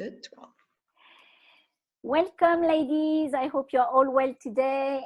2, 3. Welcome, ladies. I hope you're all well today.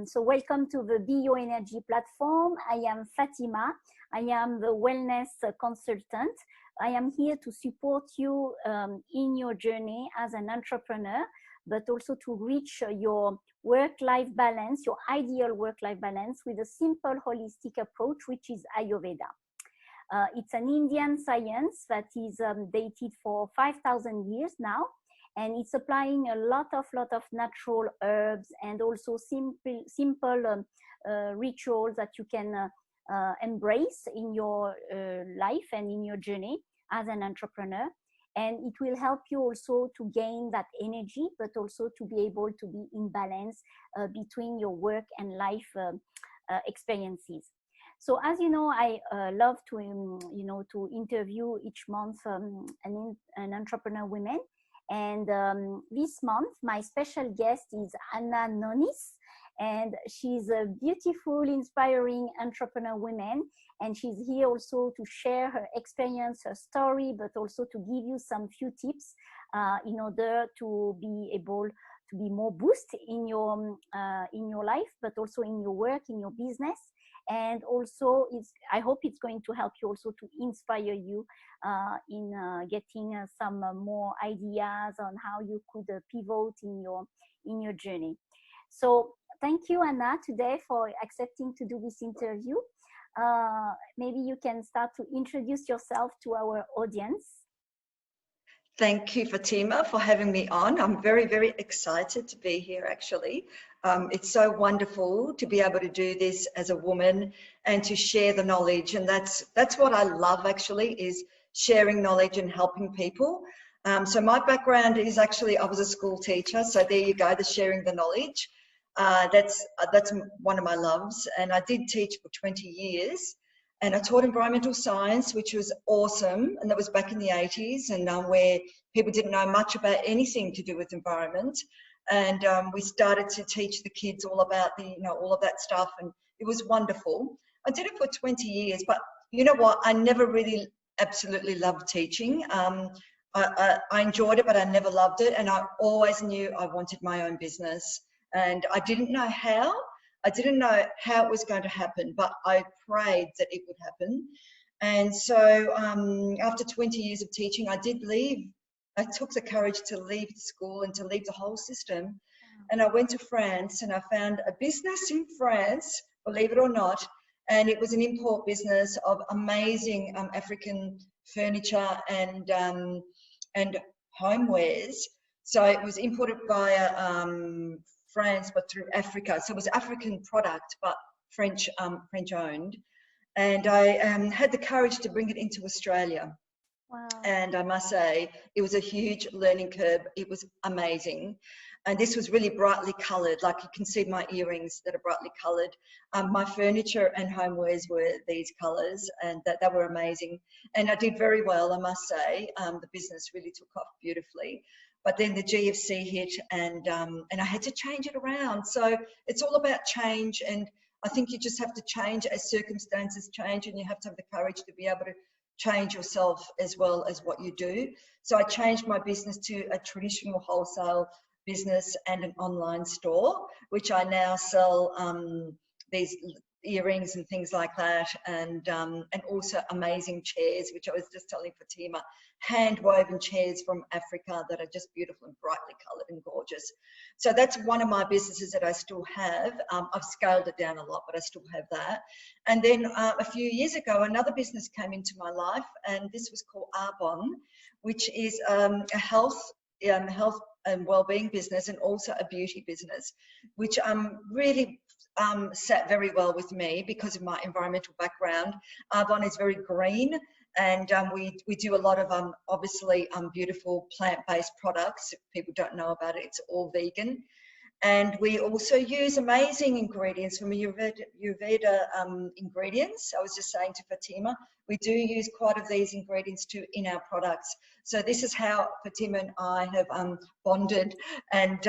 So welcome to the Bioenergy platform. I am Fatima. I am the wellness consultant. I am here to support you in your journey as an entrepreneur, but also to reach your work-life balance, your ideal work-life balance with a simple holistic approach, which is Ayurveda. It's an Indian science that is dated for 5,000 years now. And it's applying a lot of natural herbs and also simple rituals that you can embrace in your life and in your journey as an entrepreneur. And it will help you also to gain that energy, but also to be able to be in balance between your work and life experiences. So as you know, I love to, to interview each month an entrepreneur woman. And this month, my special guest is Nonis, and she's a beautiful, inspiring entrepreneur woman. And she's here also to share her experience, her story, but also to give you some few tips in order to be able to be more boost in your life, but also in your work, in your business. And also, I hope it's going to help you also to inspire you in getting some more ideas on how you could pivot in your journey. So thank you, Anna, today for accepting to do this interview. Maybe you can start to introduce yourself to our audience. Thank you, Fatima, for having me on. I'm very, very excited to be here, actually. It's so wonderful to be able to do this as a woman and to share the knowledge. And that's what I love, actually, is sharing knowledge and helping people. So my background is actually, I was a school teacher. So there you go, the sharing the knowledge. That's one of my loves. And I did teach for 20 years. And I taught environmental science, which was awesome. And that was back in the 80s, and where people didn't know much about anything to do with environment. And we started to teach the kids all about all of that stuff. And it was wonderful. I did it for 20 years, but you know what? I never really absolutely loved teaching. I enjoyed it, but I never loved it. And I always knew I wanted my own business. And I didn't know how. I didn't know how it was going to happen, but I prayed that it would happen. And so after 20 years of teaching, I did leave. I took the courage to leave the school and to leave the whole system. And I went to France, and I found a business in France, believe it or not. And it was an import business of amazing African furniture and homewares. So it was imported via France, but through Africa. So it was African product, but French owned. And I had the courage to bring it into Australia. Wow. And I must say, it was a huge learning curve. It was amazing. And this was really brightly coloured. Like you can see my earrings that are brightly coloured. My furniture and homewares were these colours, and that were amazing. And I did very well, I must say. The business really took off beautifully. But then the GFC hit, and I had to change it around. So it's all about change, and I think you just have to change as circumstances change, and you have to have the courage to be able to change yourself as well as what you do. So I changed my business to a traditional wholesale business and an online store, which I now sell these earrings and things like that, and also amazing chairs, which I was just telling Fatima, hand woven chairs from Africa that are just beautiful and brightly coloured and gorgeous. So that's one of my businesses that I still have. I've scaled it down a lot, but I still have that. And then a few years ago, another business came into my life, and this was called Arbonne, which is a health and wellbeing business, and also a beauty business, which really sat very well with me because of my environmental background. Arbonne is very green, and we do a lot of obviously beautiful plant-based products. If people don't know about it, it's all vegan. And we also use amazing ingredients from Ayurveda ingredients. I was just saying to Fatima, we do use quite of these ingredients too in our products. So this is how Fatima and I have bonded, and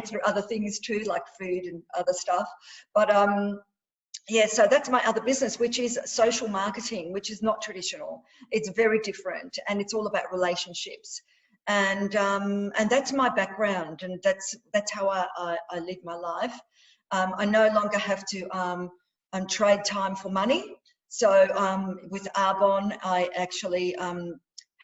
through other things too, like food and other stuff. But yeah, so that's my other business, which is social marketing, which is not traditional. It's very different, and it's all about relationships. and that's my background, and that's how I live my life. I no longer have to trade time for money. So with Arbonne, I actually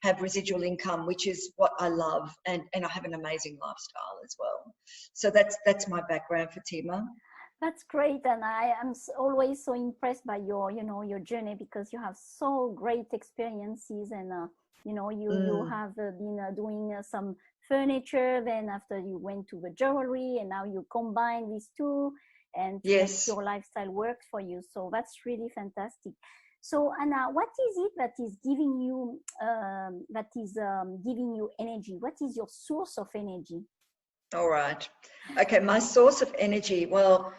have residual income, which is what I love, and I have an amazing lifestyle as well. So that's my background, Fatima. That's great, and I am always so impressed by your, your journey, because you have so great experiences, and you have been doing some furniture. Then after you went to the jewelry, and now you combine these two, and to make your lifestyle work for you. So that's really fantastic. So Anna, what is it that is giving you giving you energy? What is your source of energy? All right. Okay, my source of energy. Well,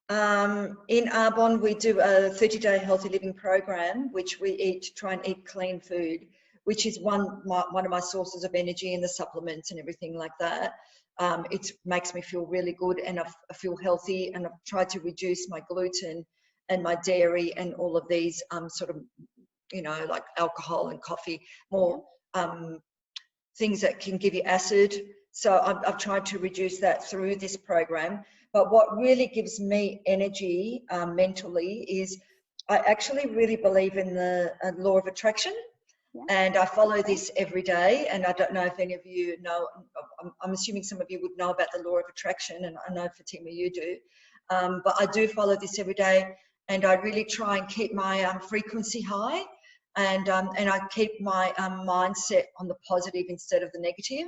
in Arbonne, we do a 30-day healthy living program, which we try and eat clean food, which is one of my sources of energy, and the supplements and everything like that. It makes me feel really good, and I feel healthy, and I've tried to reduce my gluten and my dairy and all of these sort of, like alcohol and coffee, more things that can give you acid. So I've tried to reduce that through this program. But what really gives me energy mentally is I actually really believe in the law of attraction. And I follow this every day. And I don't know if any of you know, I'm assuming some of you would know about the law of attraction, and I know, Fatima, you do. But I do follow this every day, and I really try and keep my frequency high, and I keep my mindset on the positive instead of the negative.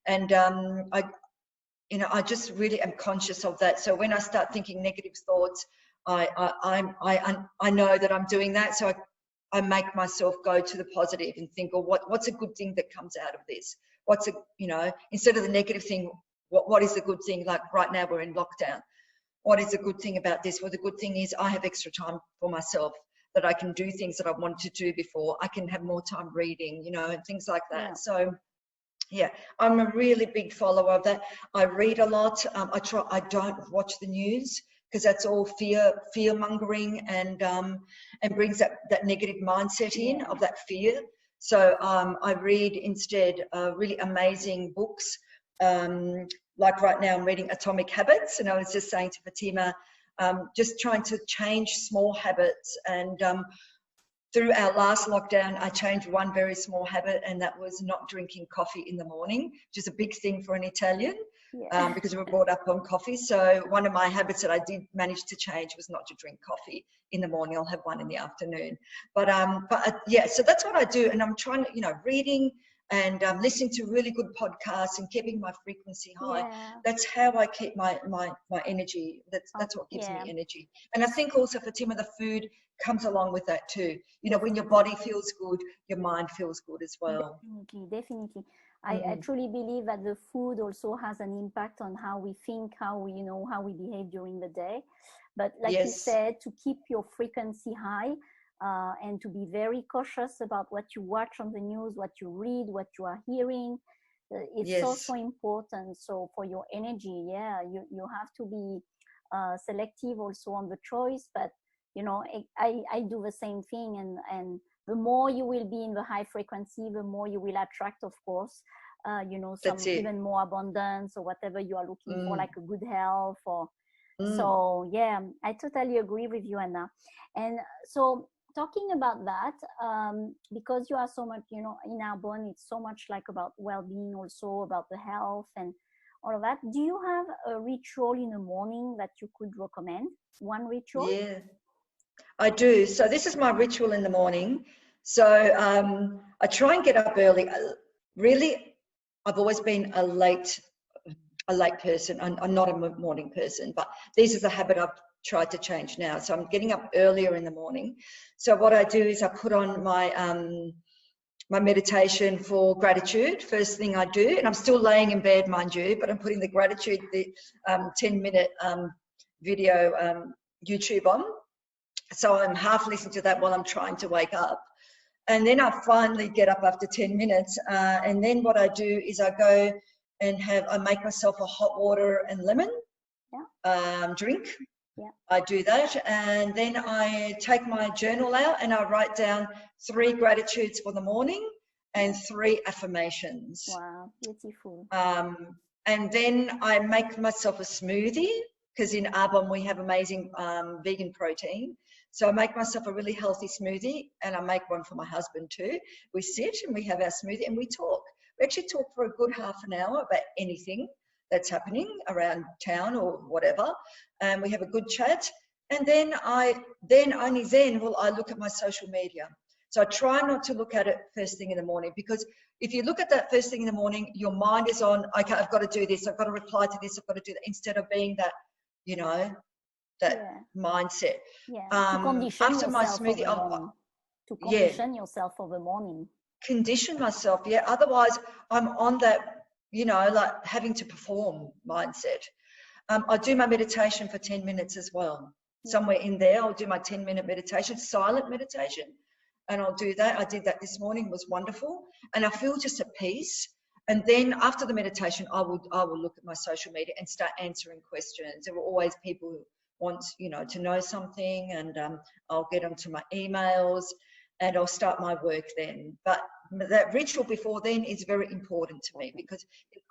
And I just really am conscious of that. So when I start thinking negative thoughts, I know that I'm doing that. So I make myself go to the positive and think, oh, what's a good thing that comes out of this? What's instead of the negative thing, what is the good thing? Like right now we're in lockdown. What is the good thing about this? Well, the good thing is I have extra time for myself, that I can do things that I wanted to do before. I can have more time reading, and things like that. Yeah. So yeah, I'm a really big follower of that. I read a lot. I don't watch the news, because that's all fear mongering, and brings that negative mindset in of that fear. So I read instead really amazing books. Like right now I'm reading Atomic Habits, and I was just saying to Fatima, just trying to change small habits. And through our last lockdown, I changed one very small habit, and that was not drinking coffee in the morning, which is a big thing for an Italian, because we were brought up on coffee. So one of my habits that I did manage to change was not to drink coffee in the morning. I'll have one in the afternoon. But yeah, so that's what I do. And I'm trying to, reading and listening to really good podcasts and keeping my frequency high. Yeah. That's how I keep my energy. That's what gives me energy. And I think also, Fatima, the food comes along with that too. When your body feels good, your mind feels good as well. Definitely. I truly believe that the food also has an impact on how we think, how we behave during the day. But like you said, to keep your frequency high, and to be very cautious about what you watch on the news, what you read, what you are hearing. It's so important. So for your energy, you have to be selective also on the choice. But I do the same thing, and the more you will be in the high frequency, the more you will attract, of course, some even more abundance, or whatever you are looking for, like a good health. Or so yeah, I totally agree with you, Anna. And so talking about that, because you are so much, in Arbonne, it's so much like about well-being, also about the health and all of that. Do you have a ritual in the morning that you could recommend? One ritual? Yeah, I do. So this is my ritual in the morning. So I try and get up early. Really, I've always been a late person. I'm not a morning person, but this is a habit I've tried to change now. So I'm getting up earlier in the morning. So what I do is I put on my my meditation for gratitude. First thing I do, and I'm still laying in bed, mind you, but I'm putting the gratitude, the 10-minute video YouTube on. So I'm half listening to that while I'm trying to wake up. And then I finally get up after 10 minutes. And then what I do is I go and I make myself a hot water and lemon drink. Yeah. I do that. And then I take my journal out and I write down 3 gratitudes for the morning and 3 affirmations. Wow, beautiful. And then I make myself a smoothie, because in Arbonne we have amazing vegan protein. So I make myself a really healthy smoothie, and I make one for my husband too. We sit and we have our smoothie and we talk. We actually talk for a good half an hour about anything that's happening around town or whatever. And we have a good chat. And then only then will I look at my social media. So I try not to look at it first thing in the morning, because if you look at that first thing in the morning, your mind is on, okay, I've got to do this, I've got to reply to this, I've got to do that, instead of being that, you know, that mindset. Yeah, to condition after my yourself smoothie, for the morning. To condition yourself for the morning. Condition myself, otherwise I'm on that, you know, like having to perform mindset. I do my meditation for 10 minutes as well. Somewhere in there, I'll do my 10-minute meditation, silent meditation, and I'll do that. I did that this morning, it was wonderful, and I feel just at peace. And then after the meditation, I will look at my social media and start answering questions. There were always people who want, you know, to know something, and I'll get onto my emails and I'll start my work then. But that ritual before then is very important to me, because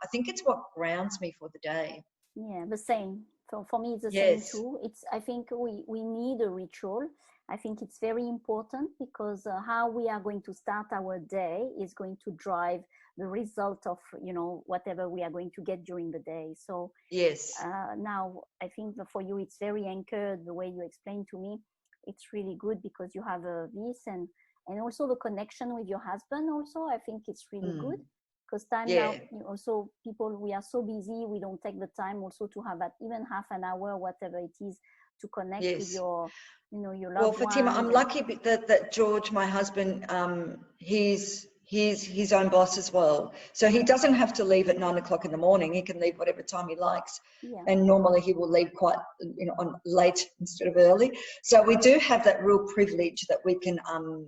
I think it's what grounds me for the day. Yeah, the same. For me, it's the same too. I think we need a ritual. I think it's very important, because how we are going to start our day is going to drive the result of, you know, whatever we are going to get during the day. So now I think for you, it's very anchored, the way you explained to me. It's really good, because you have this, and also the connection with your husband also, I think it's really good. Because now, also people, we are so busy, we don't take the time also to have that even half an hour, whatever it is, to connect with your, you know, your loved Well, Fatima, I'm lucky that George, my husband, he's his own boss as well. So he doesn't have to leave at 9 o'clock in the morning. He can leave whatever time he likes. And normally he will leave quite, you know, on late instead of early. So we do have that real privilege that we can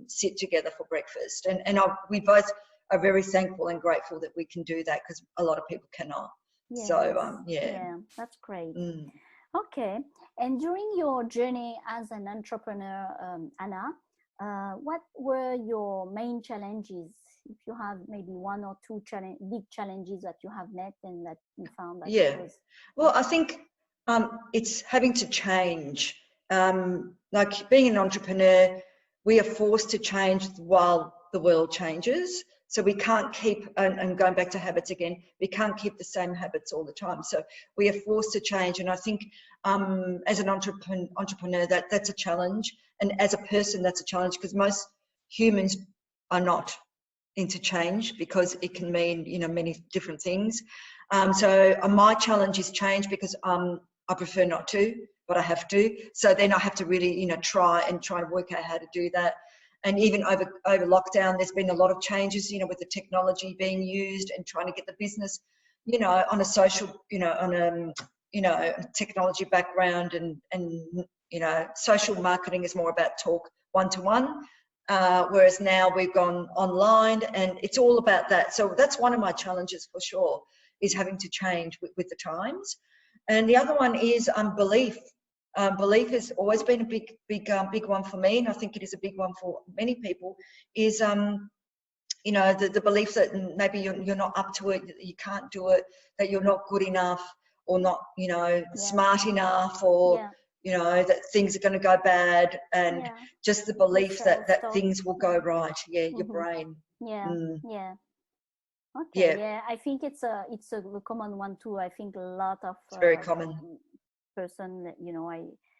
sit together for breakfast. And we both are very thankful and grateful that we can do that, because a lot of people cannot. So that's great. Okay, and during your journey as an entrepreneur, Anna, what were your main challenges? If you have maybe 1 or 2 big challenges that you have met and that you found that it was... Well, I think it's having to change. Like being an entrepreneur, we are forced to change while the world changes. So we can't keep, and going back to habits again, we can't keep the same habits all the time. So we are forced to change. And I think as an entrepreneur, that's a challenge. And as a person, that's a challenge, because most humans are not into change, because it can mean, you know, many different things. So my challenge is change, because I prefer not to, but I have to. So then I have to really, you know, try and work out how to do that. And even over lockdown, there's been a lot of changes, you know, with the technology being used and trying to get the business, you know, on a social, you know, on a, you know, technology background, and you know, social marketing is more about talk one-to-one, whereas now we've gone online, and it's all about that. So that's one of my challenges for sure, is having to change with the times. And the other one is belief. Belief has always been a big one for me, and I think it is a big one for many people, is you know, the belief that maybe you're not up to it, that you can't do it, that you're not good enough, or not, you know, smart enough, or you know, that things are going to go bad, and just the belief that things will go right. Your brain. Okay. I think it's a common one too. I think a lot of it's very common. Person, you know,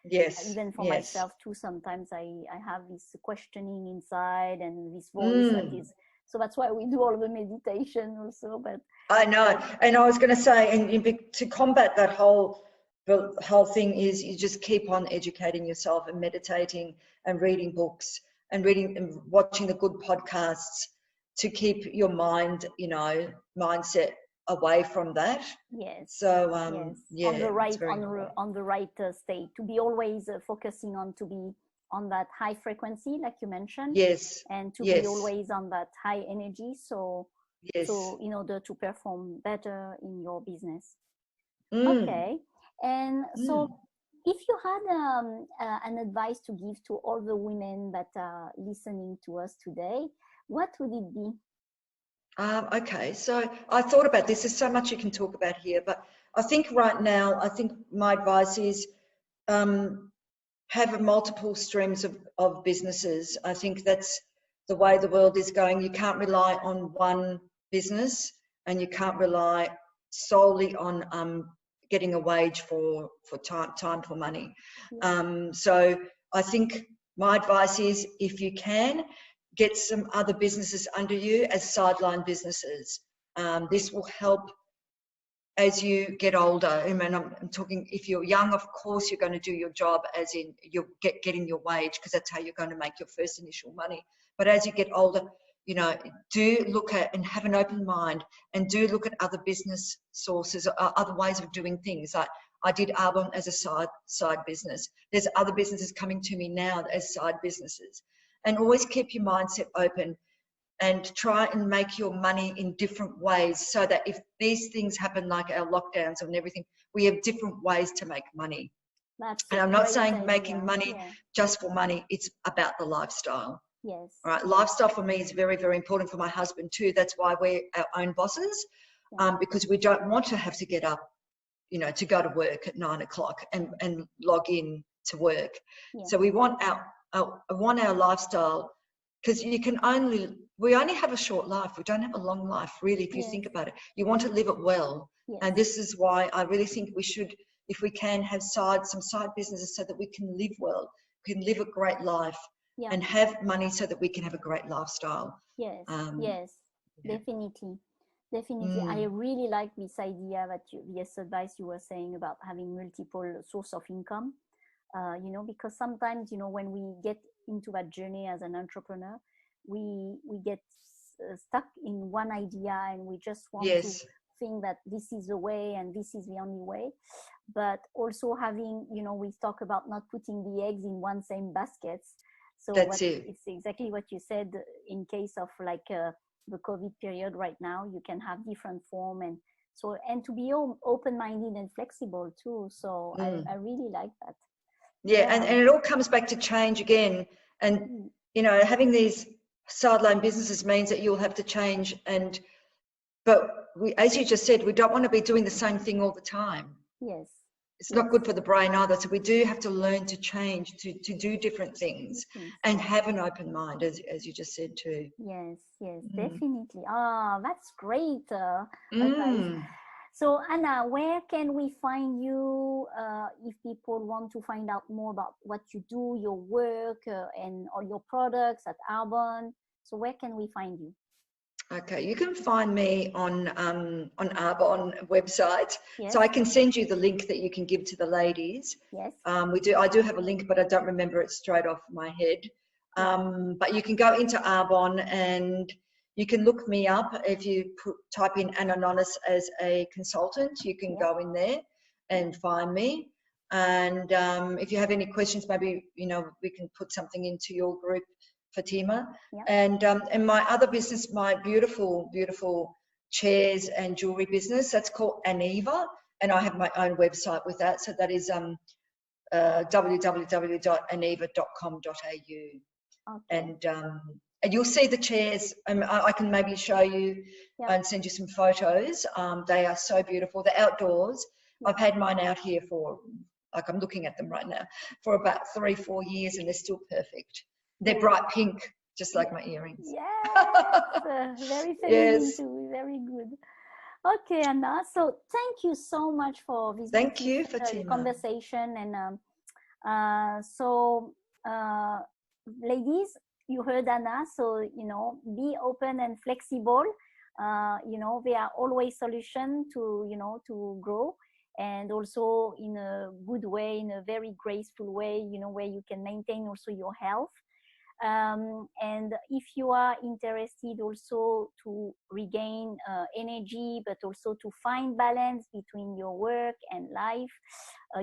even for myself too, sometimes I have this questioning inside, and this voice that is, so that's why we do all the meditation also. But I know, and I was going to say, and to combat that whole thing, is you just keep on educating yourself and meditating and reading books and watching the good podcasts, to keep your mind, you know, mindset away from that. So on the right state, to be always focusing on, to be on that high frequency, like you mentioned, and to be always on that high energy, so in order to perform better in your business. Okay. And so if you had an advice to give to all the women that are listening to us today, what would it be? Okay, so I thought about this. There's so much you can talk about here, but I think right now, I think my advice is have multiple streams of businesses. I think that's the way the world is going. You can't rely on one business, and you can't rely solely on getting a wage for time for money. So I think my advice is, if you can, get some other businesses under you as sideline businesses. This will help as you get older. I mean, I'm talking, if you're young, of course, you're going to do your job as in you're getting your wage, because that's how you're going to make your first initial money. But as you get older, you know, do look at and have an open mind, and do look at other business sources, other ways of doing things. Like I did Arbonne as a side business. There's other businesses coming to me now as side businesses. And always keep your mindset open, and try and make your money in different ways, so that if these things happen, like our lockdowns and everything, we have different ways to make money. And I'm not saying making money just for money. It's about the lifestyle. Yes. All right. Lifestyle for me is very, very important, for my husband too. That's why we're our own bosses, because we don't want to have to get up, you know, to go to work at 9 o'clock and log in to work. So we want our lifestyle, because we only have a short life. We don't have a long life, really, if you think about it. You want to live it well. And this is why I really think we should, if we can, have some side businesses, so that we can live well, can live a great life, and have money so that we can have a great lifestyle. Definitely. I really like this idea that this advice you were saying about having multiple source of income. You know, because sometimes, you know, when we get into that journey as an entrepreneur, we get stuck in one idea, and we just want to think that this is the way and this is the only way. But also having, you know, we talk about not putting the eggs in one same baskets. So it's exactly what you said. In case of like the COVID period right now, you can have different form, and to be open-minded and flexible too. So I really like that. And it all comes back to change again. And, you know, having these sideline businesses means that you'll have to change. But as you just said, we don't want to be doing the same thing all the time. Yes. It's not good for the brain either. So we do have to learn to change, to do different things, and have an open mind, as you just said too. Yes, definitely. That's great advice. So Anna, where can we find you if people want to find out more about what you do, your work, and all your products at Arbonne? So where can we find you? Okay, you can find me on Arbonne website. So I can send you the link that you can give to the ladies. Yes. I do have a link, but I don't remember it straight off my head. But you can go into Arbonne, and you can look me up. If you type in Anna Nonis as a consultant, you can go in there and find me. And if you have any questions, maybe, you know, we can put something into your group, Fatima. And my other business, my beautiful, beautiful chairs and jewelry business, that's called Aniva, and I have my own website with that. So that is www.aniva.com.au. And you'll see the chairs. I can maybe show you and send you some photos. They are so beautiful. They're outdoors. I've had mine out here for, like, I'm looking at them right now, for about 3-4 years, and they're still perfect. They're bright pink, just like my earrings. Very feminine too. Very good. Okay, Anna. So thank you so much for this conversation. And ladies, you heard Anna. So, you know, be open and flexible. You know, there are always solutions to, you know, to grow, and also in a good way, in a very graceful way, you know, where you can maintain also your health. And if you are interested also to regain energy, but also to find balance between your work and life,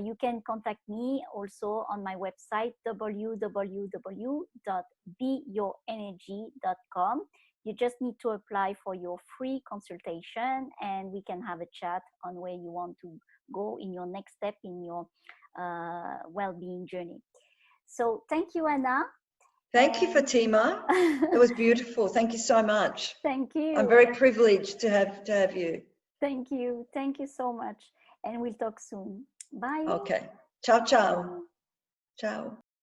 you can contact me also on my website, www.beyourenergy.com. You just need to apply for your free consultation, and we can have a chat on where you want to go in your next step in your well-being journey. So thank you, Anna. Thank you, Fatima. It was beautiful. Thank you so much. Thank you. I'm very privileged to have you. Thank you. Thank you so much. And we'll talk soon. Bye. Okay. Ciao, ciao. Ciao.